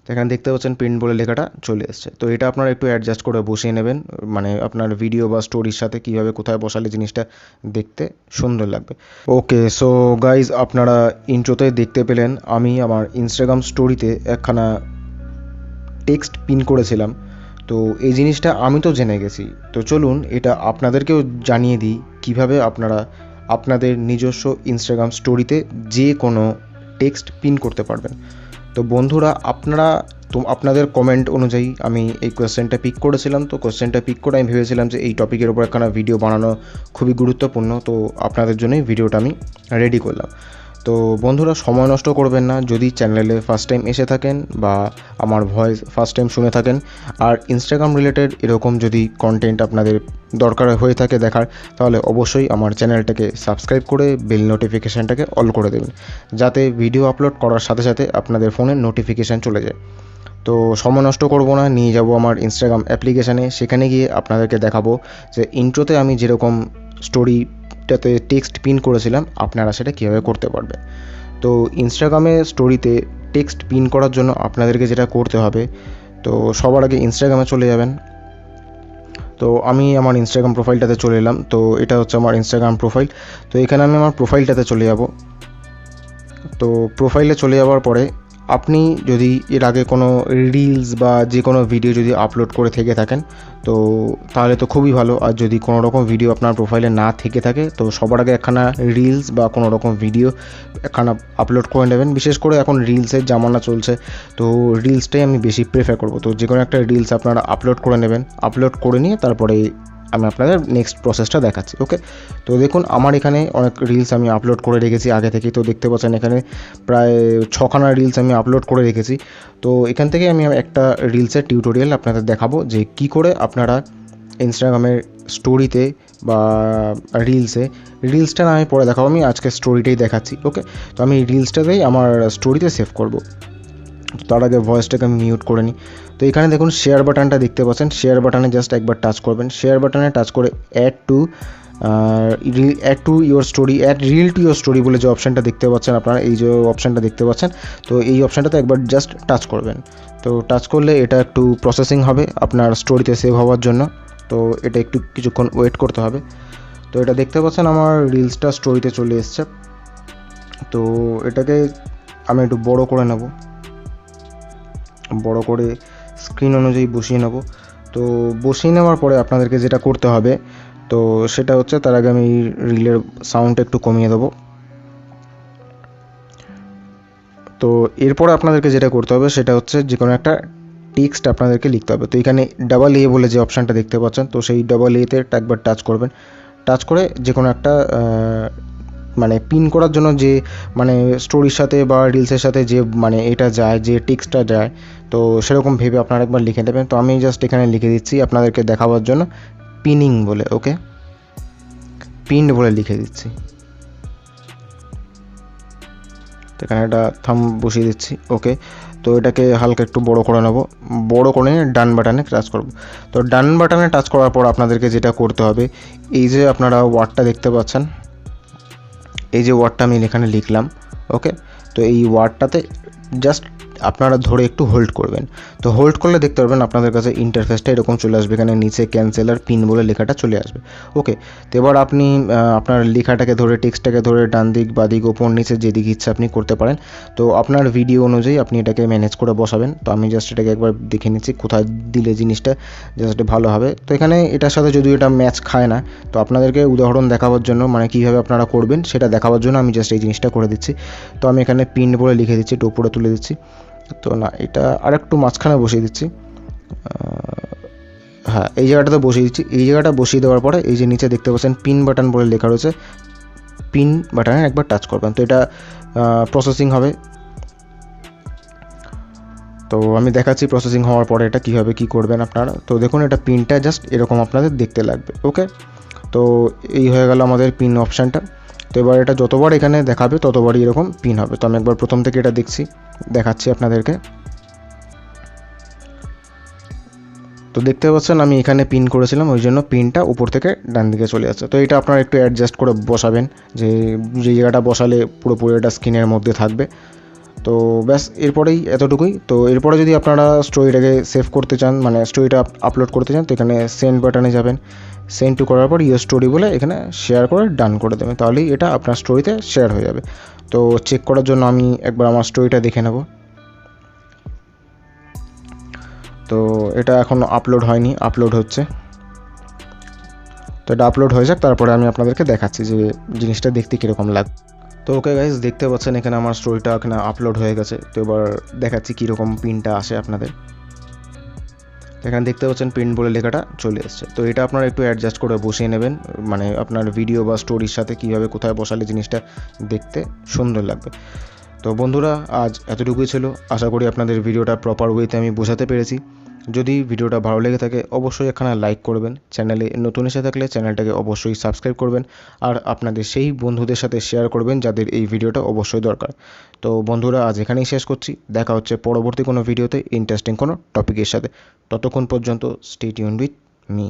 তো এখানে দেখতে পাচ্ছেন পিন বলে লেখাটা চলে এসছে। তো এটা আপনারা একটু অ্যাডজাস্ট করে বসিয়ে নেবেন, মানে আপনার ভিডিও বা স্টোরির সাথে কীভাবে কোথায় বসালে জিনিসটা দেখতে সুন্দর লাগবে। ওকে, সো গাইজ, আপনারা ইন্ট্রোতে দেখতে পেলেন আমি আমার ইনস্টাগ্রাম স্টোরিতে একখানা টেক্সট পিন করেছিলাম। তো এই জিনিসটা আমি তো জেনে গেছি, তো চলুন এটা আপনাদেরকেও জানিয়ে দিই কীভাবে আপনারা আপনাদের নিজস্ব ইনস্টাগ্রাম স্টোরিতে যে কোনো টেক্সট পিন করতে পারবেন। তো বন্ধুরা, আপনাদের কমেন্ট অনুযায়ী আমি এই কোয়েশ্চেনটা পিক করেছিলাম। তো কোয়েশ্চেনটা পিক করে আমি ভেবেছিলাম যে এই টপিকের উপর একখানা ভিডিও বানানো খুবই গুরুত্বপূর্ণ, তো আপনাদের জন্যই ভিডিওটা আমি রেডি করলাম। তো বন্ধুরা, সময় নষ্ট করবেন না। যদি চ্যানেলে ফার্স্ট টাইম এসে থাকেন বা আমার ভয়েস ফার্স্ট টাইম শুনে থাকেন আর ইনস্টাগ্রাম রিলেটেড এরকম যদি কন্টেন্ট আপনাদের দরকার হয়ে থাকে দেখার, তাহলে অবশ্যই আমার চ্যানেলটাকে সাবস্ক্রাইব করে বেল নোটিফিকেশানটাকে অল করে দেবেন, যাতে ভিডিও আপলোড করার সাথে সাথে আপনাদের ফোনে নোটিফিকেশান চলে যায়। তো সময় নষ্ট করব না, নিয়ে যাব আমার ইনস্টাগ্রাম অ্যাপ্লিকেশানে। সেখানে গিয়ে আপনাদেরকে দেখাবো যে ইন্ট্রোতে আমি যেরকম স্টোরিটাতে টেক্সট পিন করেছিলাম আপনারা সেটা কীভাবে করতে পারবেন। তো ইনস্টাগ্রামে স্টোরিতে টেক্সট পিন করার জন্য আপনাদেরকে যেটা করতে হবে, তো সবার আগে ইনস্টাগ্রামে চলে যাবেন। তো আমি আমার ইনস্টাগ্রাম প্রোফাইলটাতে চলে এলাম। তো এটা হচ্ছে আমার ইনস্টাগ্রাম প্রোফাইল। তো এখানে আমি আমার প্রোফাইলটাতে চলে যাব। তো প্রোফাইলে চলে যাওয়ার পরে আপনি যদি এর আগে কোনো রিলস বা যে কোনো ভিডিও যদি আপলোড করে থেকে থাকেন, তো তাহলে তো খুবই ভালো। আর যদি কোনো রকম ভিডিও আপনার প্রোফাইলে না থেকে থাকে, তো সবার আগে একখানা রিলস বা কোনো রকম ভিডিও একখানা আপলোড করে নেবেন। বিশেষ করে এখন রিলসের জামানা চলছে, তো রিলসটাই আমি বেশি প্রেফার করব। তো যে কোনো একটা রিলস আপনারা আপলোড করে নেবেন। আপলোড করে নিয়ে তারপরে আমি আপনাদের নেক্সট প্রসেসটা দেখাচ্ছি। ওকে, তো দেখুন আমার এখানে অনেক রিলস আমি আপলোড করে রেখেছি আগে থেকেই। তো দেখতে পাচ্ছেন এখানে প্রায় 6খানা রিলস আমি আপলোড করে রেখেছি। তো এখান থেকে আমি একটা রিলসের টিউটোরিয়াল আপনাদের দেখাবো যে কী করে আপনারা ইনস্টাগ্রামের স্টোরিতে বা রিলসটা না আমি পরে দেখাবো, আমি আজকে স্টোরিটাই দেখাচ্ছি। ওকে, তো আমি রিলসটাতেই আমার স্টোরিতে সেভ করব। তার আগে ভয়েসটাকে আমি মিউট করে নিই। তো এখানে দেখুন শেয়ার বাটনটা দেখতে পাচ্ছেন, শেয়ার বাটনে জাস্ট একবার টাচ করবেন। শেয়ার বাটনে টাচ করে add to your story, add reel to your story বলে যে অপশানটা দেখতে পাচ্ছেন আপনারা, এই যে অপশানটা দেখতে পাচ্ছেন, তো এই অপশানটাতে একবার জাস্ট টাচ করবেন। তো টাচ করলে এটা একটু প্রসেসিং হবে আপনার স্টোরিতে সেভ হওয়ার জন্য। তো এটা একটু কিছুক্ষণ ওয়েট করতে হবে। তো এটা দেখতে পাচ্ছেন আমার রিলসটা স্টোরিতে চলে এসছে। তো এটাকে আমি একটু বড় করে নেব, বড় করে স্ক্রিন অনুযায়ী বসিয়ে নেব। তো বসিয়ে নেওয়ার পরে আপনাদেরকে যেটা করতে হবে, তো সেটা হচ্ছে তার আগে আমি রিলের সাউন্ডটা একটু কমিয়ে দেবো। তো এরপরে আপনাদেরকে যেটা করতে হবে সেটা হচ্ছে যে কোনো একটা টেক্সট আপনাদেরকে লিখতে হবে। তো এখানে ডাবল এ বলে যে অপশানটা দেখতে পাচ্ছেন, তো সেই ডাবল এতে একবার টাচ করবেন। টাচ করে যে কোনো একটা মানে পিন করার জন্য যে মানে স্টোরির সাথে বা রিলসের সাথে যে মানে এটা যায়, যে টেক্সটটা যায়, তো সেরকম ভেবে আপনারা একবার লিখে দেবেন। তো আমি জাস্ট এখানে লিখে দিচ্ছি আপনাদেরকে দেখাবার জন্য পিনিং বলে। ওকে, পিন বলে লিখে দিচ্ছি। তো এখানে একটা থাম বসিয়ে দিচ্ছি। ওকে, তো এটাকে হালকা একটু বড় করে নেব, বড় করে নিয়ে ডান বাটনে টাচ করব। তো ডান বাটনে টাচ করার পর আপনাদেরকে যেটা করতে হবে, এই যে আপনারা ওয়ার্ডটা দেখতে পাচ্ছেন, এই যে ওয়ার্ডটা আমি এখানে লিখলাম। ওকে, তো এই ওয়ার্ডটাতে জাস্ট আপনারা ধরে একটু হোল্ড করবেন। তো হোল্ড করলে দেখতে পারবেন আপনাদের কাছে ইন্টারফেসটা এরকম চলে আসবে। এখানে নিচে ক্যান্সেল আর পিন বলে লেখাটা চলে আসবে। ওকে, তো এবার আপনি আপনার লেখাটাকে ধরে, টেক্সটটাকে ধরে ডান দিক বা দিক ওপর নিচে যেদিকে ইচ্ছা আপনি করতে পারেন। তো আপনার ভিডিও অনুযায়ী আপনি এটাকে ম্যানেজ করে বসাবেন। তো আমি জাস্ট এটাকে একবার দেখে নিচ্ছি কোথায় দিলে জিনিসটা জাস্ট ভালো হবে। তো এখানে এটার সাথে যদিও এটা ম্যাচ খায় না, তো আপনাদেরকে উদাহরণ দেখাবার জন্য, মানে কীভাবে আপনারা করবেন সেটা দেখাবার জন্য আমি জাস্ট এই জিনিসটা করে দিচ্ছি। তো আমি এখানে পিন বলে লিখে দিচ্ছি, একটু উপরে তুলে দিচ্ছি। তো না, এটা আর একটু মাঝখানে বসিয়ে দিচ্ছি। হ্যাঁ, এই জায়গাটাতে বসিয়ে দিচ্ছি। এই জায়গাটা বসিয়ে দেওয়ার পরে এই যে নিচে দেখতে পাচ্ছেন পিন বাটন বলে লেখা রয়েছে, পিন বাটনে একবার টাচ করবেন। তো এটা প্রসেসিং হবে। তো আমি দেখাচ্ছি প্রসেসিং হওয়ার পরে এটা কীভাবে কী করবেন আপনারা। তো দেখুন এটা পিনটা জাস্ট এরকম আপনাদের দেখতে লাগবে। ওকে, তো এই হয়ে গেল আমাদের পিন অপশানটা। তো এবার এটা যতবার এখানে দেখাবে ততবারই এরকম পিন হবে। তো আমি একবার প্রথম থেকে এটা দেখাচ্ছি আপনাদেরকে। তো দেখতে পাচ্ছেন আমি এখানে পিন করেছিলাম, ওই জন্য পিনটা উপর থেকে ডান দিকে চলে যাচ্ছে। তো এটা আপনারা একটু অ্যাডজাস্ট করে বসাবেন, যে জায়গাটা বসালে পুরোপুরি এটা স্ক্রিনের মধ্যে থাকবে। তো ব্যাস এরপরেই এতটুকুই। তো এরপরে যদি আপনারা স্টোরিটাকে সেভ করতে চান, মানে স্টোরিটা আপলোড করতে চান, তো এখানে সেন্ড বাটনে যাবেন। সেন্ড টু করার পর ইউর স্টোরি বলে এখানে শেয়ার করে ডান করে দেবেন, তাহলেই এটা আপনার স্টোরিতে শেয়ার হয়ে যাবে। তো চেক করার জন্য আমি একবার আমার স্টোরিটা দেখে নেব। তো এটা এখন আপলোড হয়নি, আপলোড হচ্ছে। তো এটা আপলোড হয়ে যাক, তারপরে আমি আপনাদেরকে দেখাচ্ছি যে জিনিসটা দেখতে কীরকম লাগে। তো ওকে গাইজ, দেখতে পাচ্ছেন এখানে আমার স্টোরিটা এখানে আপলোড হয়ে গেছে। তো এবার দেখাচ্ছি কীরকম প্রিন্টটা আসে আপনাদের। এখানে দেখতে পাচ্ছেন প্রিন্ট বলে লেখাটা চলে এসছে। তো এটা আপনারা একটু অ্যাডজাস্ট করে বসিয়ে নেবেন, মানে আপনার ভিডিও বা স্টোরির সাথে কীভাবে কোথায় বসালে জিনিসটা দেখতে সুন্দর লাগবে। তো বন্ধুরা, আজ এতটুকুই ছিল। আশা করি আপনাদের ভিডিওটা প্রপার ওয়েতে আমি বোঝাতে পেরেছি। যদি ভিডিওটা ভালো লেগে থাকে অবশ্যই এখানে লাইক করবেন, চ্যানেলে নতুন এসে থাকলে চ্যানেলটাকে অবশ্যই সাবস্ক্রাইব করবেন, আর আপনাদের সেই বন্ধুদের সাথে শেয়ার করবেন যাদের এই ভিডিওটা অবশ্যই দরকার। তো বন্ধুরা, আজ এখানেই শেষ করছি। দেখা হচ্ছে পরবর্তী কোনো ভিডিওতে ইন্টারেস্টিং কোনো টপিকের সাথে। ততক্ষণ পর্যন্ত স্টে টিউনড উইথ মি।